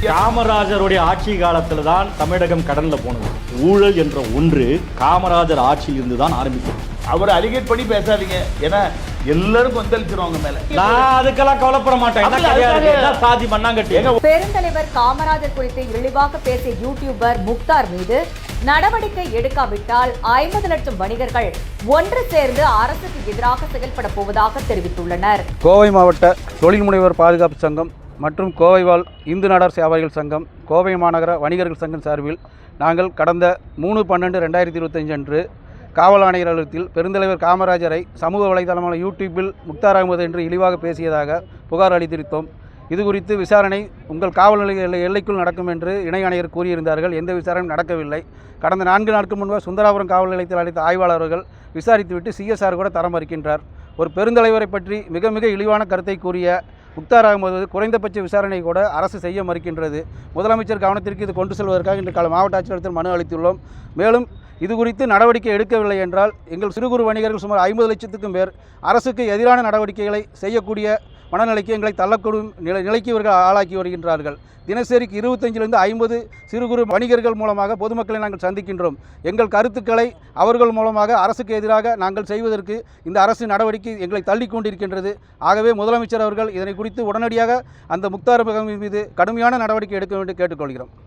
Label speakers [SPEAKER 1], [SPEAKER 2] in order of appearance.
[SPEAKER 1] காமராஜருடைய ஆட்சி காலத்தில் தான் தமிழகம் கடல்ல போனது. ஊழல் என்ற ஒன்று காமராஜர் ஆட்சியில் இருந்து தான் ஆரம்பித்தது.
[SPEAKER 2] அவர் அலிகேட் பண்ணி பேசாதீங்க, ஏன்னா எல்லாரும் கொந்தளிச்சிருவாங்க மேல.
[SPEAKER 1] நான் அதுக்கெல்லாம் கவலைப்பட மாட்டேன். சாதி மண்ணாங்கட்டி.
[SPEAKER 3] பெருந்தலைவர் காமராஜர் குறித்து இழிவாக பேசிய யூடியூபர் முக்தார் மீது நடவடிக்கை எடுக்காவிட்டால் 50 லட்சம் வணிகர்கள் ஒன்று சேர்ந்து அரசுக்கு எதிராக செயல்பட போவதாக தெரிவித்துள்ளனர்.
[SPEAKER 4] கோவை மாவட்ட தொழில் முனைவோர் பாதுகாப்பு சங்கம் மற்றும் கோவை வாழ் இந்து நாடார் வியாபாரிகள் சங்கம், கோவை மாநகர வணிகர்கள் சங்கம் சார்பில் நாங்கள் கடந்த 3/12/2025 அன்று காவல் ஆணையர் அலுவலகத்தில் பெருந்தலைவர் காமராஜரை சமூக வலைதளமான யூடியூப்பில் முக்தார் அகமது என்று இழிவாக பேசியதாக புகார் அளித்திருந்தோம். இது குறித்து விசாரணை உங்கள் காவல் நிலைய எல்லைக்குள் நடக்கும் என்று இணை ஆணையர் கூறியிருந்தார்கள். எந்த விசாரணையும் நடக்கவில்லை. கடந்த 4 நாட்கள் முன்பு சுந்தராபுரம் காவல் நிலையத்தில் அழைத்த ஆய்வாளர்கள் விசாரித்துவிட்டு சிஎஸ்ஆர் கூட தரம் மறுக்கின்றார். ஒரு பெருந்தலைவரை பற்றி மிக மிக இழிவான கருத்தை கூறிய முக்தார் அகமது குறைந்தபட்ச விசாரணை கூட அரசு செய்ய மறுக்கின்றது. முதலமைச்சர் கவனத்திற்கு இது கொண்டு செல்வதற்காக இன்று மாவட்ட ஆட்சியரிடத்தில் மனு அளித்துள்ளோம். மேலும் இது குறித்து நடவடிக்கை எடுக்கவில்லை என்றால் எங்கள் சிறு குறு வணிகர்கள் சுமார் 50 லட்சத்துக்கும் பேர் அரசுக்கு எதிரான நடவடிக்கைகளை செய்யக்கூடிய மனநிலைக்கு எங்களை தள்ளக்கூடும் நிலைக்கு இவர்கள் ஆளாக்கி வருகின்றார்கள். தினசரிக்கு 25லிருந்து 50 சிறு குறு வணிகர்கள் மூலமாக பொதுமக்களை நாங்கள் சந்திக்கின்றோம். எங்கள் கருத்துக்களை அவர்கள் மூலமாக அரசுக்கு எதிராக நாங்கள் செய்வதற்கு இந்த அரசு நடவடிக்கை எங்களை தள்ளி கொண்டிருக்கின்றது. ஆகவே முதலமைச்சர் அவர்கள் இதனை குறித்து உடனடியாக அந்த முக்தார் அகமது மீது கடுமையான நடவடிக்கை எடுக்க வேண்டும் கேட்டுக்கொள்கிறோம்.